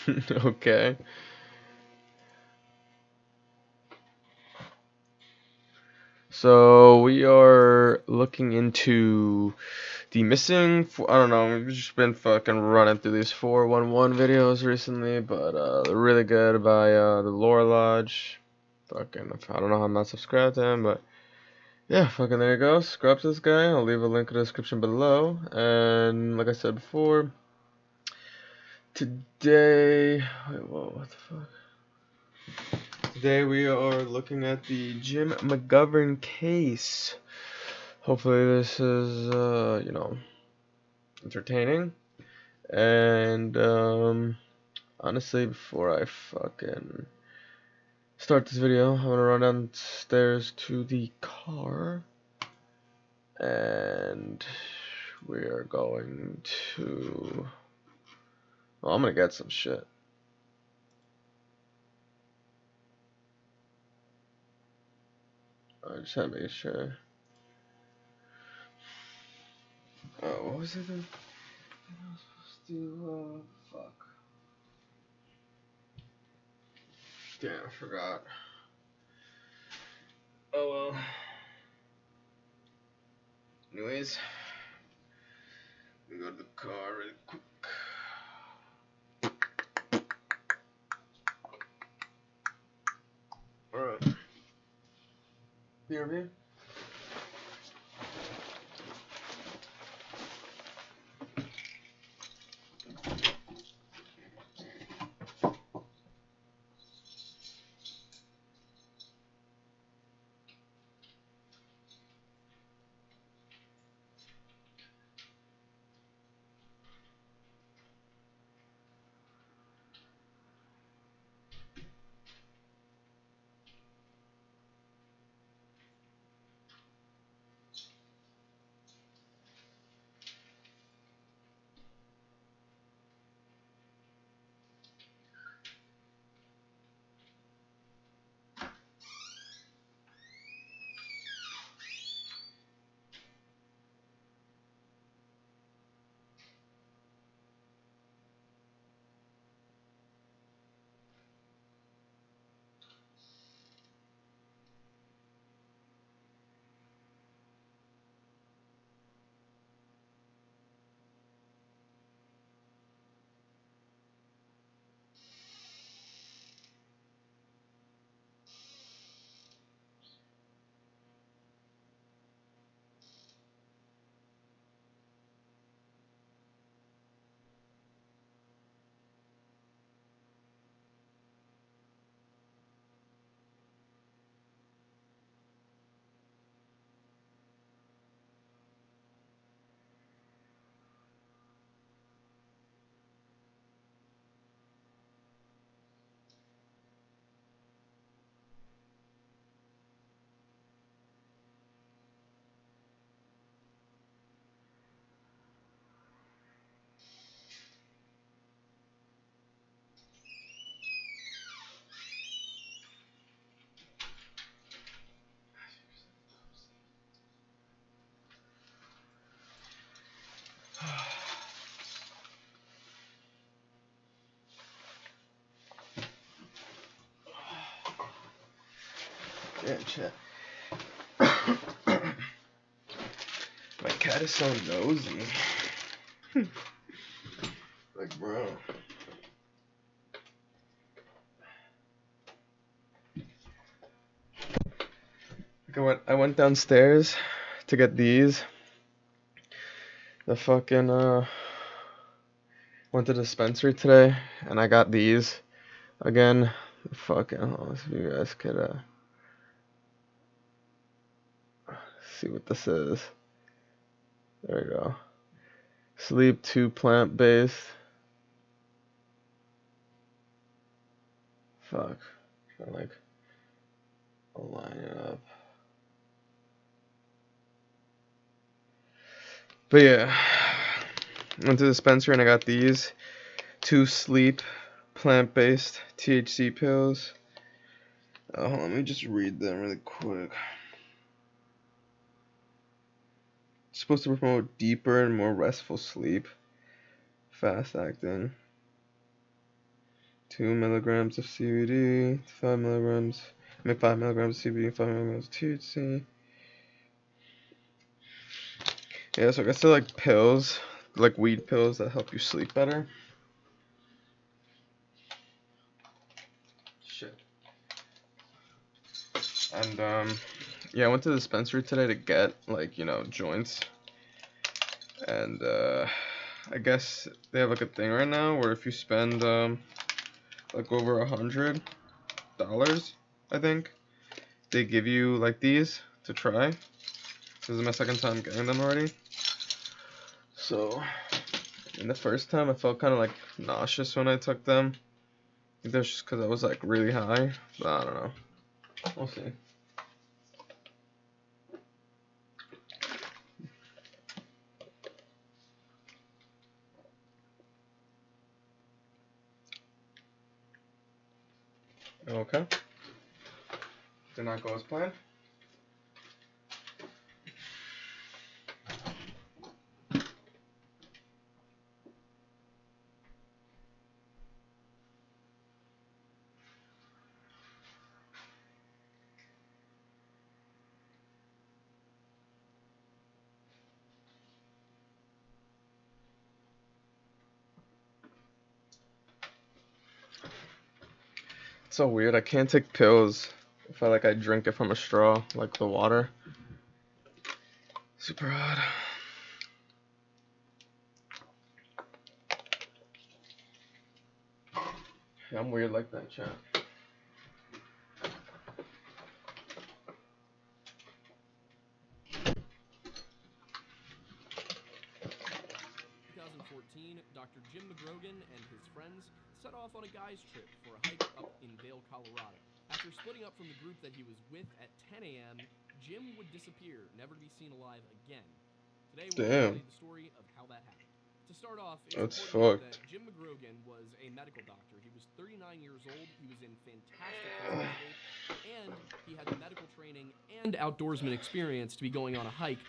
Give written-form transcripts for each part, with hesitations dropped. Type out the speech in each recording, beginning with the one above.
Okay. So we are looking into the missing. I don't know. We've just been fucking running through these 411 videos recently, but they're really good by the Lore Lodge. Fucking, I don't know how I'm not subscribed to him, but yeah, fucking there you go. Subscribe to this guy. I'll leave a link in the description below. And like I said before, today, wait, whoa, what the fuck? Today we are looking at the Jim McGovern case. Hopefully this is, entertaining. And, honestly, before I fucking start this video, I'm gonna run downstairs to the car. And we are going to, well, I'm gonna get some shit. I just had to make sure. Oh, what was it then? I was supposed to, fuck. Damn, I forgot. Oh well. Anyways, we go to the car really quick. Alright. Hear me? Yeah, chat. My cat is so nosy. Like, bro. Like I went downstairs to get these. The fucking went to the dispensary today and I got these again. Fucking, let's see if you guys could see what this is. There we go. Sleep 2 plant based. Fuck. Trying to like align it up. But yeah, went to the dispensary and I got these 2 sleep plant-based THC pills. Let me just read them really quick. It's supposed to promote deeper and more restful sleep. Fast acting. 2 milligrams of CBD, 5 milligrams, 5 milligrams of CBD, 5 milligrams of THC. Yeah, so I guess they're like pills, like weed pills that help you sleep better. Shit. And yeah, I went to the dispensary today to get like, you know, joints. And I guess they have like a thing right now where if you spend like over $100, I think, they give you like these to try. This is my second time getting them already. So, in the first time I felt kind of like nauseous when I took them. I think that's just because I was like really high, but I don't know. We'll see. Okay. Did not go as planned. It's so weird. I can't take pills if I drink it from a straw, like the water. Super odd. Yeah, I'm weird like that, chat. 2014, Dr. Jim McGrogan and his friends set off on a guy's trip for a hike up in Vail, Colorado. After splitting up from the group that he was with at 10 a.m., Jim would disappear, never to be seen alive again. Today, we'll tell you the story of how that happened. To start off, it's important that Jim McGrogan was a medical doctor. He was 39 years old, he was in fantastic physical shape, and he had the medical training and outdoorsman experience to be going on a hike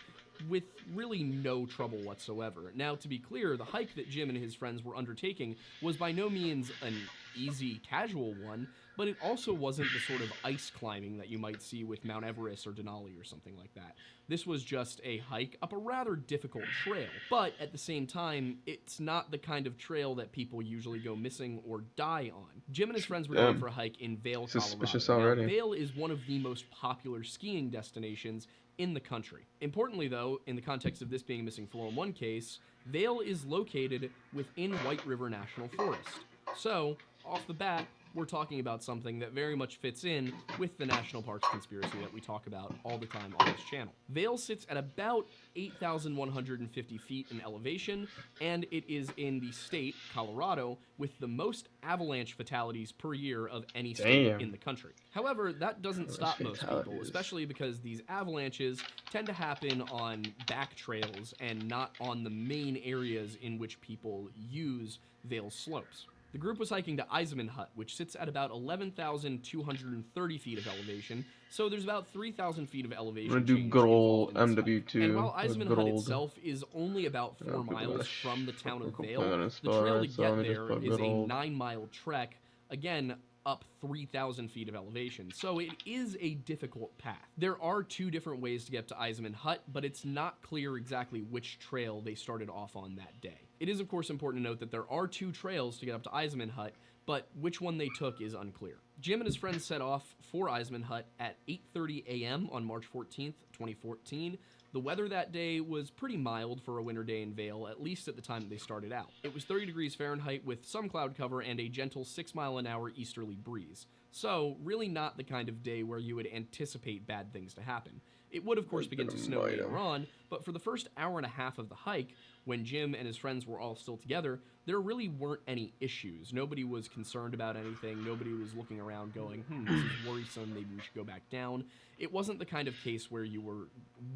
with really no trouble whatsoever. Now, to be clear, the hike that Jim and his friends were undertaking was by no means an easy, casual one, but it also wasn't the sort of ice climbing that you might see with Mount Everest or Denali or something like that. This was just a hike up a rather difficult trail, but at the same time, it's not the kind of trail that people usually go missing or die on. Jim and his friends were going for a hike in Vail, Colorado. Now, Vail is one of the most popular skiing destinations in the country. Importantly, though, in the context of this being a missing 411 case, Vail is located within White River National Forest. So, off the bat, we're talking about something that very much fits in with the national parks conspiracy that we talk about all the time on this channel. Vail sits at about 8,150 feet in elevation, and it is in the state, Colorado, with the most avalanche fatalities per year of any state in the country. However, that doesn't stop most people, especially because these avalanches tend to happen on back trails and not on the main areas in which people use Vail's slopes. The group was hiking to Eisenman Hut, which sits at about 11,230 feet of elevation, so there's about 3,000 feet of elevation. I'm gonna do good old MW2. And while Eisenman Hut itself is only about 4 miles from the town of Vail, the trail to get there is a 9-mile trek, again, up 3,000 feet of elevation, so it is a difficult path. There are 2 different ways to get to Eisenman Hut, but it's not clear exactly which trail they started off on that day. It is, of course, important to note that there are 2 trails to get up to Eisenman Hut, but which one they took is unclear. Jim and his friends set off for Eisenman Hut at 8:30 a.m. on March 14th, 2014. The weather that day was pretty mild for a winter day in Vail, at least at the time that they started out. It was 30 degrees Fahrenheit with some cloud cover and a gentle 6-mile-an-hour easterly breeze. So, really not the kind of day where you would anticipate bad things to happen. It would, of course, begin to snow later on, but for the first hour and a half of the hike, when Jim and his friends were all still together, there really weren't any issues. Nobody was concerned about anything. Nobody was looking around going, this is worrisome, maybe we should go back down. It wasn't the kind of case where you were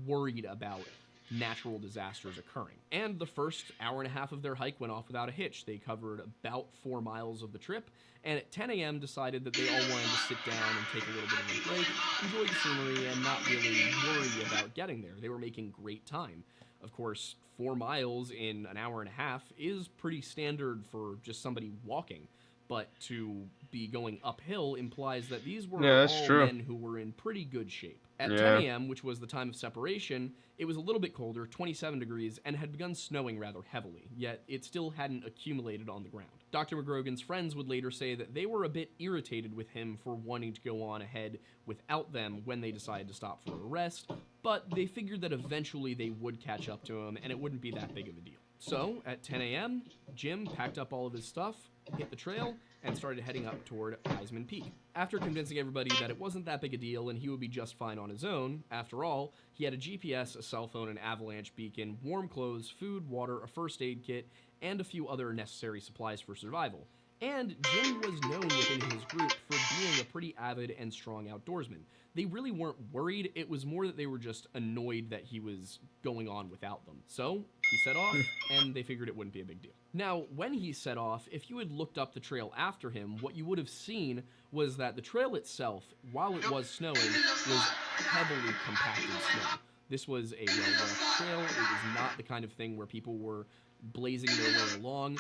worried about natural disasters occurring. And the first hour and a half of their hike went off without a hitch. They covered about 4 miles of the trip, and at 10 a.m. decided that they all wanted to sit down and take a little bit of a break, enjoy the scenery, and not really worry about getting there. They were making great time. Of course, 4 miles in an hour and a half is pretty standard for just somebody walking. but to be going uphill implies that these were Yeah, that's all true. men who were in pretty good shape. At Yeah. 10 a.m., which was the time of separation, it was a little bit colder, 27 degrees, and had begun snowing rather heavily, yet it still hadn't accumulated on the ground. Dr. McGrogan's friends would later say that they were a bit irritated with him for wanting to go on ahead without them when they decided to stop for a rest, but they figured that eventually they would catch up to him and it wouldn't be that big of a deal. So, at 10 a.m., Jim packed up all of his stuff, hit the trail, and started heading up toward Eisman Peak. After convincing everybody that it wasn't that big a deal and he would be just fine on his own, after all, he had a GPS, a cell phone, an avalanche beacon, warm clothes, food, water, a first aid kit, and a few other necessary supplies for survival. And Jim was known within his group for being a pretty avid and strong outdoorsman. They really weren't worried, it was more that they were just annoyed that he was going on without them. So, he set off, and they figured it wouldn't be a big deal. Now, when he set off, if you had looked up the trail after him, what you would have seen was that the trail itself, while it was snowing, was heavily compacted snow. This was a well-worked trail. It was not the kind of thing where people were blazing their way along.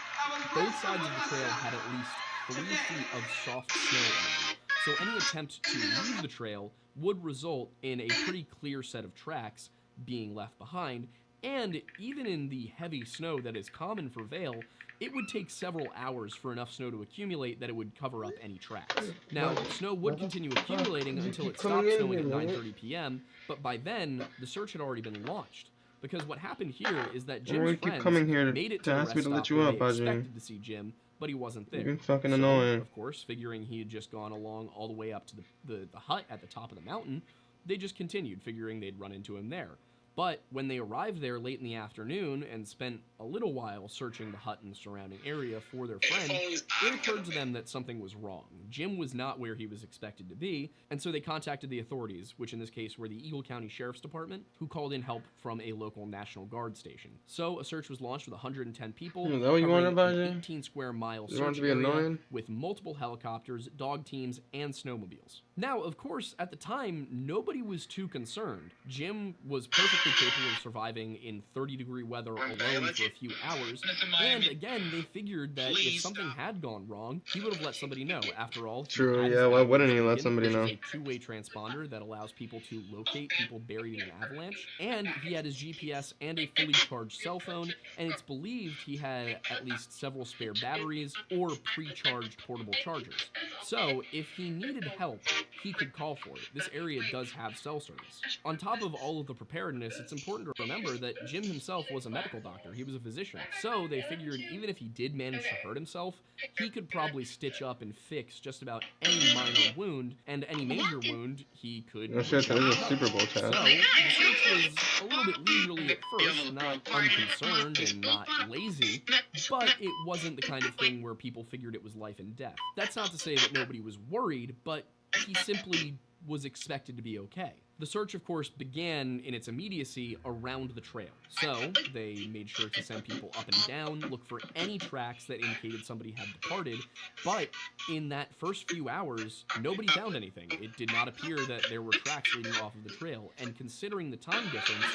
Both sides of the trail had at least 3 feet of soft snow on them. So any attempt to leave the trail would result in a pretty clear set of tracks being left behind, and even in the heavy snow that is common for Vail, it would take several hours for enough snow to accumulate that it would cover up any tracks. Now, snow would continue accumulating until it stopped snowing at 9:30 p.m., but by then, the search had already been launched. Because what happened here is that Jim's friends made it to the rest stop where they expected to see Jim, but he wasn't there. You're fucking so, annoying. Of course, figuring he had just gone along all the way up to the hut at the top of the mountain, they just continued, figuring they'd run into him there. But when they arrived there late in the afternoon and spent a little while searching the hut and the surrounding area for their friend, it occurred to them that something was wrong. Jim was not where he was expected to be, and so they contacted the authorities, which in this case were the Eagle County Sheriff's Department, who called in help from a local National Guard station. So a search was launched with 110 people, Is that what you wanted, covering an Bajay? 18-square-mile You want search to be area annoying? with multiple helicopters, dog teams, and snowmobiles. Now, of course, at the time, nobody was too concerned. Jim was perfectly capable of surviving in 30-degree weather alone for a few hours, and again, they figured that if something had gone wrong, he would have let somebody know. After all, he True, had yeah, his why wouldn't he avalanche let beacon, somebody which know? is a two-way transponder that allows people to locate people buried in an avalanche, and he had his GPS and a fully charged cell phone, and it's believed he had at least several spare batteries or pre-charged portable chargers. So, if he needed help, he could call for it. This area does have cell service. On top of all of the preparedness, it's important to remember that Jim himself was a medical doctor. He was a physician. So they figured even if he did manage to hurt himself, he could probably stitch up and fix just about any minor wound, and any major wound he could... Oh shit, that is a Super Bowl So, chat. the search was a little bit leisurely at first, not unconcerned and not lazy, but it wasn't the kind of thing where people figured it was life and death. That's not to say that nobody was worried, but he simply was expected to be okay. The search, of course, began in its immediacy around the trail. So, they made sure to send people up and down, look for any tracks that indicated somebody had departed, but in that first few hours, nobody found anything. It did not appear that there were tracks leading off of the trail, and considering the time difference,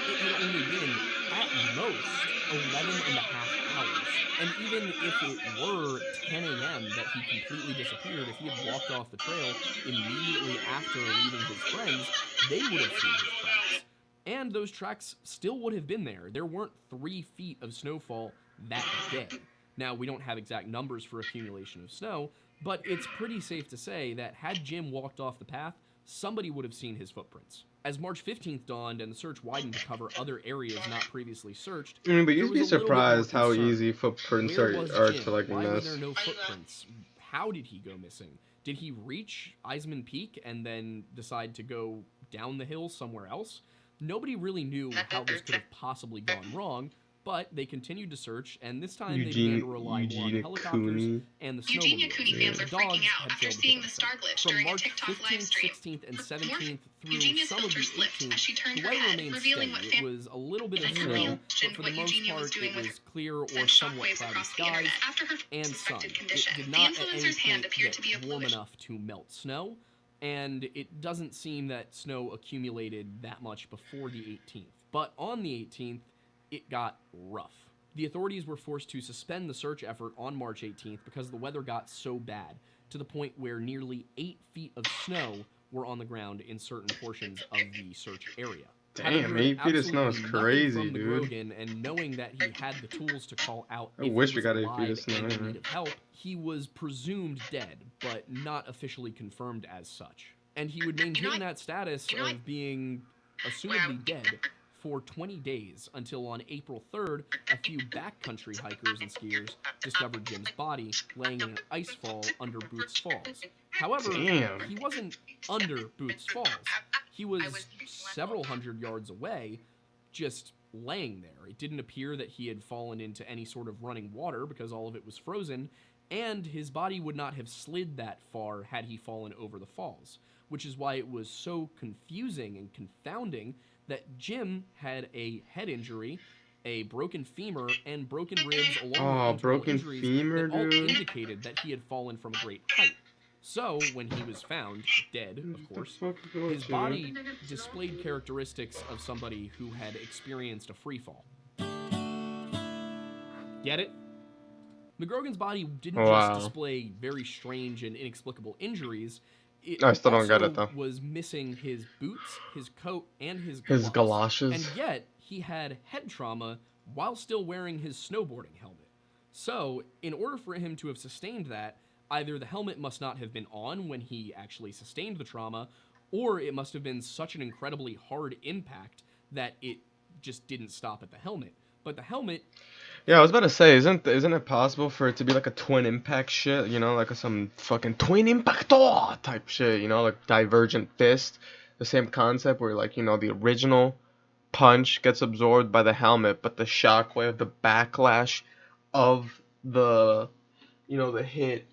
it had only been, at most, 11 and a half hours. And even if it were 10 a.m. that he completely disappeared, if he had walked off the trail immediately after leaving his friends, they would have seen his tracks. And those tracks still would have been there. There weren't 3 feet of snowfall that day. Now, we don't have exact numbers for accumulation of snow, but it's pretty safe to say that had Jim walked off the path, somebody would have seen his footprints. As March 15th dawned and the search widened to cover other areas not previously searched, I mean, but there you'd was be a little bit more surprised how concern. easy footprints Where was are Jim? to like Why were miss. there no footprints? How did he go missing? Did he reach Eisman Peak and then decide to go down the hill somewhere else? Nobody really knew how this could have possibly gone wrong, but they continued to search, and this time they began to rely more on the helicopters and the snowmobiles. The dogs had failed to pick up some. From March 15th, 16th, and 17th through some of the 18th, the weather remained steady. It was a little bit of snow, but for the most part it was clear or somewhat cloudy skies and sun. It did not at any point get warm enough to melt snow, and it doesn't seem that snow accumulated that much before the 18th. But on the 18th, it got rough. The authorities were forced to suspend the search effort on March 18th because the weather got so bad, to the point where nearly 8 feet of snow were on the ground in certain portions of the search area. Having Damn, heard 8 feet of snow is absolutely nothing crazy, from dude. McGrogan and knowing that he had the tools to call out I if he wish we was got 8 feet of alive snow, and in man. need of help, he was presumed dead, but not officially confirmed as such. And he would maintain that status of being assumedly dead for 20 days until on April 3rd, a few backcountry hikers and skiers discovered Jim's body laying in an ice fall under Booth's Falls. However, Damn. he wasn't under Booth's Falls. He was several hundred yards away, just laying there. It didn't appear that he had fallen into any sort of running water because all of it was frozen, and his body would not have slid that far had he fallen over the falls, which is why it was so confusing and confounding that Jim had a head injury, a broken femur, and broken ribs along with Oh, internal broken injuries femur, that all dude. indicated that he had fallen from a great height. So, when he was found, dead, of course, his body displayed characteristics of somebody who had experienced a free fall. Get it? McGrogan's body didn't Wow. just display very strange and inexplicable injuries. It I still don't also get it, though. was missing his boots, his coat, and his gloves. His galoshes. And yet, he had head trauma while still wearing his snowboarding helmet. So, in order for him to have sustained that, either the helmet must not have been on when he actually sustained the trauma, or it must have been such an incredibly hard impact that it just didn't stop at the helmet. But the helmet... Yeah, I was about to say, isn't it possible for it to be like a twin impact shit, you know, like some fucking twin impactor type shit, you know, like Divergent Fist, the same concept where like, you know, the original punch gets absorbed by the helmet, but the shockwave, the backlash of the, you know, the hit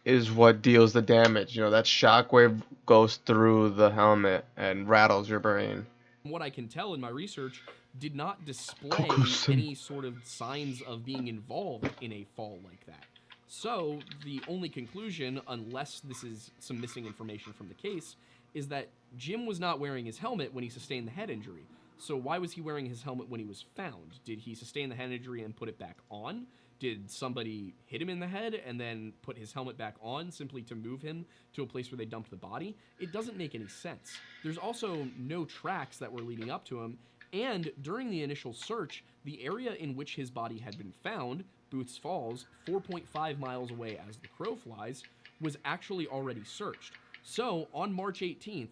is what deals the damage. You know, that shockwave goes through the helmet and rattles your brain. From what I can tell in my research, did not display any sort of signs of being involved in a fall like that. So, the only conclusion, unless this is some missing information from the case, is that Jim was not wearing his helmet when he sustained the head injury. So why was he wearing his helmet when he was found? Did he sustain the head injury and put it back on? Did somebody hit him in the head and then put his helmet back on simply to move him to a place where they dumped the body? It doesn't make any sense. There's also no tracks that were leading up to him, and during the initial search, the area in which his body had been found, Booth's Falls, 4.5 miles away as the crow flies, was actually already searched. So, on March 18th,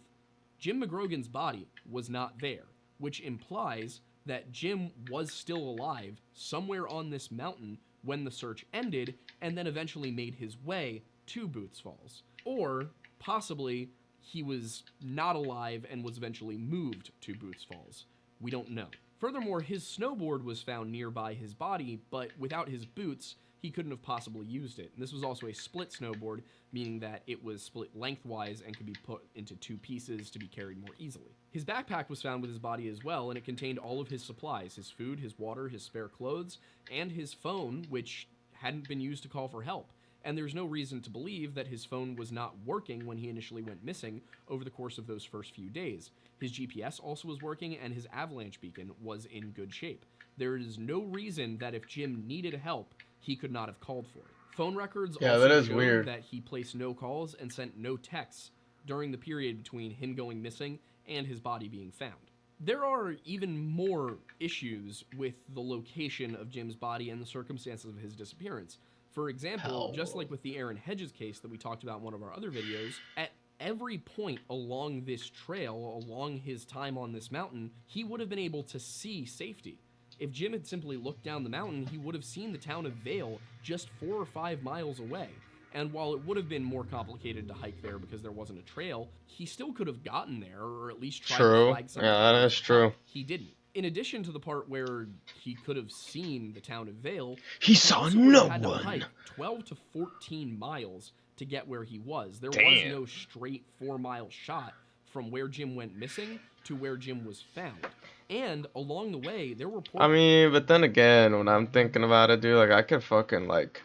Jim McGrogan's body was not there, which implies that Jim was still alive somewhere on this mountain when the search ended, and then eventually made his way to Booth's Falls. Or, possibly, he was not alive and was eventually moved to Booth's Falls. We don't know. Furthermore, his snowboard was found nearby his body, but without his boots, he couldn't have possibly used it. And this was also a split snowboard, meaning that it was split lengthwise and could be put into two pieces to be carried more easily. His backpack was found with his body as well, and it contained all of his supplies, his food, his water, his spare clothes, and his phone, which hadn't been used to call for help. And there's no reason to believe that his phone was not working when he initially went missing over the course of those first few days. His GPS also was working, and his avalanche beacon was in good shape. There is no reason that if Jim needed help, he could not have called for it. Phone records also showed that he placed no calls and sent no texts during the period between him going missing and his body being found. There are even more issues with the location of Jim's body and the circumstances of his disappearance. For example, just like with the Aaron Hedges case that we talked about in one of our other videos, at every point along this trail, along his time on this mountain, he would have been able to see safety. If Jim had simply looked down the mountain, he would have seen the town of Vale just 4 or 5 miles away. And while it would have been more complicated to hike there because there wasn't a trail, he still could have gotten there, or at least tried to flag something. Yeah, that is true. He didn't. In addition to the part where he could have seen the town of Vale, he saw no had one. to hike 12 to 14 miles to get where he was. There was no straight 4-mile shot from where Jim went missing to where Jim was found. And along the way, there were... I mean, but then again, when I'm thinking about it, dude, like, I could fucking, like,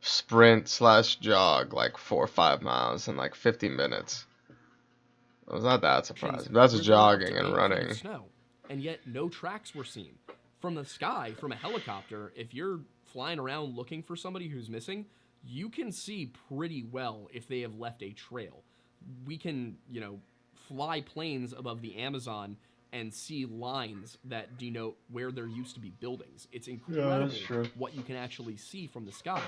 sprint/jog, like, 4 or 5 miles in, like, 50 minutes. I was not that surprised. That's jogging and running. Snow, and yet no tracks were seen. from the sky, from a helicopter, if you're flying around looking for somebody who's missing, you can see pretty well if they have left a trail. We can, fly planes above the Amazon and see lines that denote where there used to be buildings. It's incredible what you can actually see from the sky.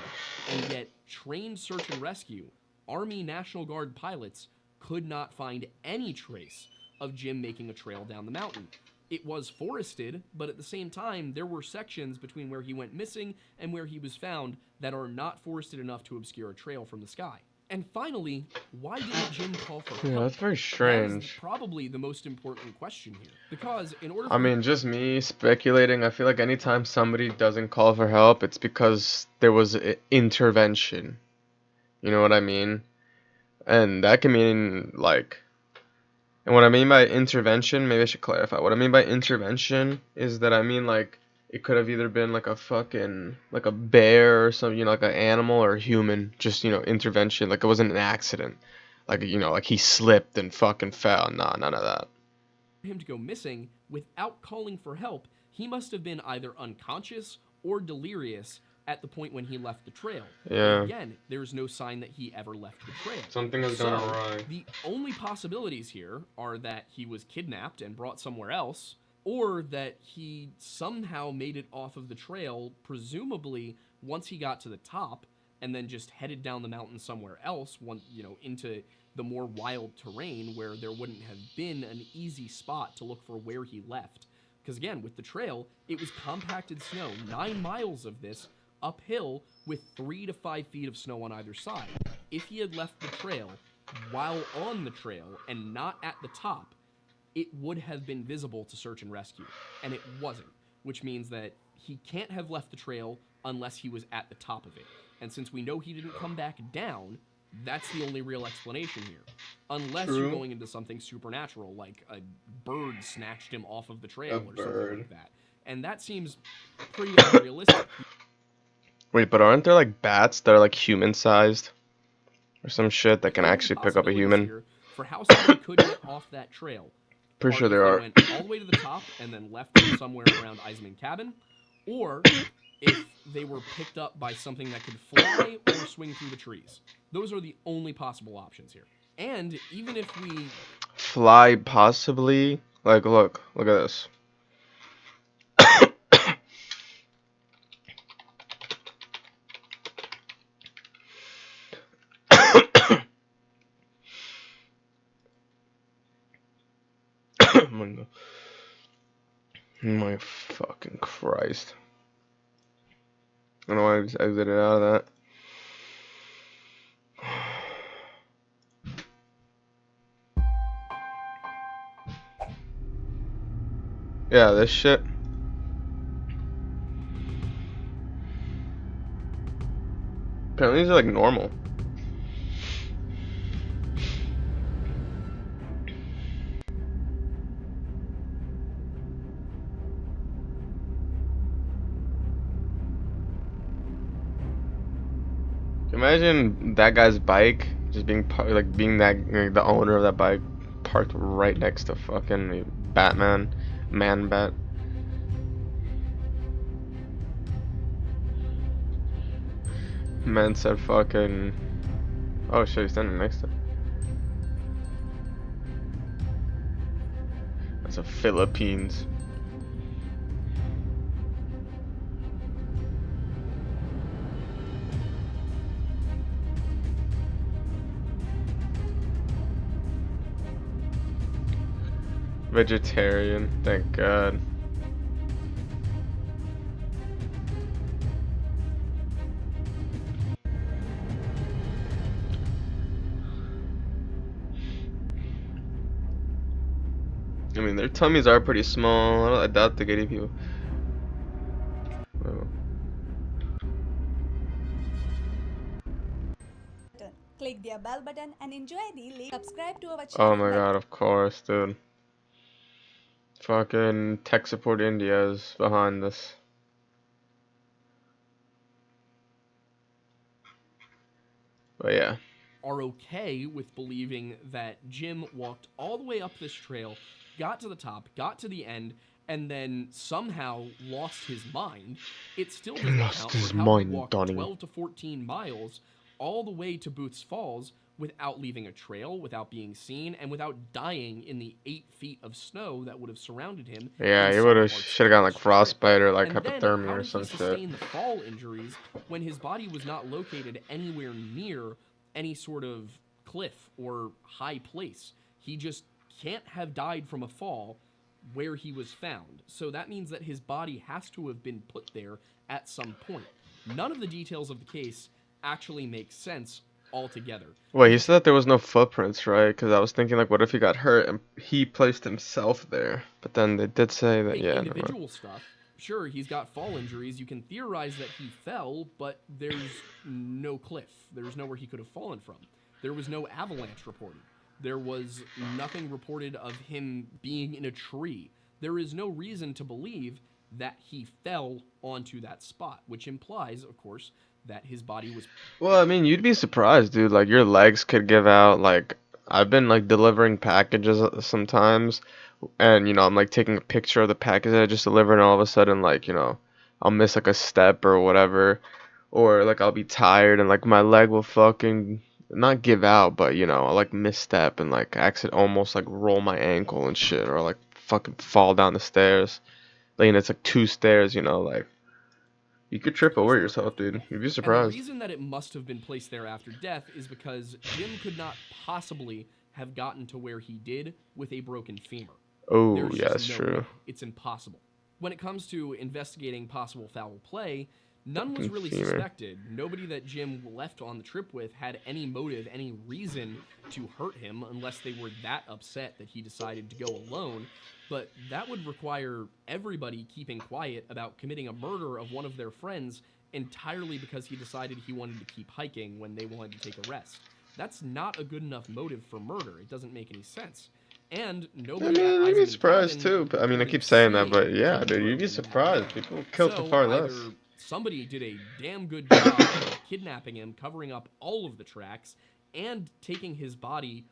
And yet, trained search and rescue, Army National Guard pilots could not find any trace of Jim making a trail down the mountain. It was forested, but at the same time, there were sections between where he went missing and where he was found that are not forested enough to obscure a trail from the sky. And finally, why didn't Jim call for help? Yeah, that's very strange. That is probably the most important question here. Because in order I mean, just me speculating, I feel like anytime somebody doesn't call for help, it's because there was an intervention. You know what I mean? And that can mean, like... And what I mean by intervention, maybe I should clarify. What I mean by intervention is that I mean, like, it could have either been, like, like a bear or something, like an animal or a human. Just, intervention. Like, it wasn't an accident. Like, like he slipped and fucking fell. Nah, none of that. Him to go missing without calling for help, he must have been either unconscious or delirious at the point when he left the trail. Yeah. But again, there's no sign that he ever left the trail. Something has gone awry. The only possibilities here are that he was kidnapped and brought somewhere else, or that he somehow made it off of the trail, presumably once he got to the top, and then just headed down the mountain somewhere else, into the more wild terrain where there wouldn't have been an easy spot to look for where he left. Because again, with the trail, it was compacted snow, 9 miles of this uphill with 3 to 5 feet of snow on either side. If he had left the trail while on the trail and not at the top, it would have been visible to search and rescue, and it wasn't, which means that he can't have left the trail unless he was at the top of it. And since we know he didn't come back down, that's the only real explanation here. Unless you're going into something supernatural, like a bird snatched him off of the trail or something like that. And that seems pretty unrealistic. Wait, but aren't there like bats that are like human-sized? Or some shit that can actually pick up a human? For how somebody could get off that trail. Pretty sure there are. Went all the way to the top and then left them somewhere around Eisman Cabin, or if they were picked up by something that could fly or swing through the trees. Those are the only possible options here. And even if we... Fly, possibly? Like, look at this. My fucking Christ. I don't know why I just exited out of that. Yeah, this shit. Apparently these are like normal. Imagine that guy's bike just being being the owner of that bike parked right next to fucking Batman, Man-Bat. Man said fucking... Oh shit, he's standing next to him. That's the Philippines. Vegetarian, thank God. I mean, their tummies are pretty small. I doubt they get any people. Oh. Click the bell button and enjoy the latest. Subscribe to our channel. Oh my God, of course, dude. Fucking tech support India is behind this. But yeah. Are okay with believing that Jim walked all the way up this trail, got to the top, got to the end, and then somehow lost his mind, it still doesn't Lost account his for how he mind, walked Donnie. 12 to 14 miles all the way to Booth's Falls without leaving a trail, without being seen, and without dying in the 8 feet of snow that would have surrounded him. Yeah, in he some would have parts should have of gotten like this trip. frostbite or like And then, hypothermia how or did he some shit. sustain the fall injuries when his body was not located anywhere near any sort of cliff or high place? He just can't have died from a fall where he was found. So that means that his body has to have been put there at some point. None of the details of the case actually make sense altogether. Wait, he said that there was no footprints, right? Because I was thinking like, what if he got hurt and he placed himself there? But then they did say that, Take yeah, never mind. individual stuff. Sure, he's got fall injuries. You can theorize that he fell, but there's no cliff. There's nowhere he could have fallen from. There was no avalanche reported. There was nothing reported of him being in a tree. There is no reason to believe that he fell onto that spot, which implies, of course, that his body was. Well, I mean, you'd be surprised, dude. Like your legs could give out. Like I've been like delivering packages sometimes, and I'm like taking a picture of the package that I just delivered, and all of a sudden, like I'll miss like a step or whatever, or like I'll be tired and like my leg will fucking not give out, but I'll like misstep and like accident almost like roll my ankle and shit, or like fucking fall down the stairs. Like and it's like 2 stairs, like you could trip over yourself, dude. You'd be And the surprised. reason that it must have been placed there after death is because Jim could not possibly have gotten to where he did with a broken femur. Oh, There's yeah, just that's no true. way. It's impossible. When it comes to investigating possible foul play, none was Broken really femur. suspected. Nobody that Jim left on the trip with had any motive, any reason to hurt him unless they were that upset that he decided to go alone. But that would require everybody keeping quiet about committing a murder of one of their friends entirely because he decided he wanted to keep hiking when they wanted to take a rest. That's not a good enough motive for murder. It doesn't make any sense. And I nobody mean, at you'd be Eisenman surprised Cabin too. But I mean, I reported keep saying that, seeing but yeah, Jim dude, you'd be Grogan that surprised. day. People killed for So far either less. somebody did a damn good job of kidnapping him, covering up all of the tracks, and taking his body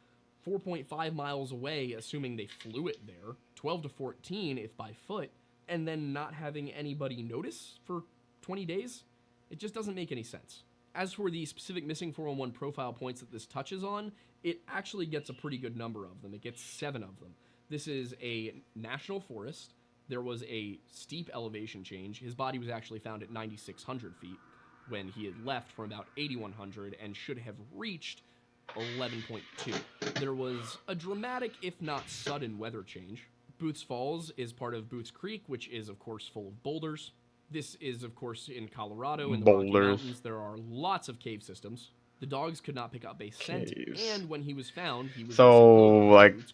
4.5 miles away, assuming they flew it there, 12 to 14 if by foot, and then not having anybody notice for 20 days. It just doesn't make any sense. As for the specific missing 411 profile points that this touches on, it actually gets a pretty good number of them. It gets 7 of them. This is a national forest. There was a steep elevation change. His body was actually found at 9,600 feet when he had left from about 8,100 and should have reached 11.2. There was a dramatic, if not sudden, weather change. Booth's Falls is part of Booth's Creek, which is, of course, full of boulders. This is, of course, in Colorado, in the Rocky Boulders. Mountains. There are lots of cave systems. The dogs could not pick up a scent, Caves. and when he was found, he was So, missing clothing. like, Boots,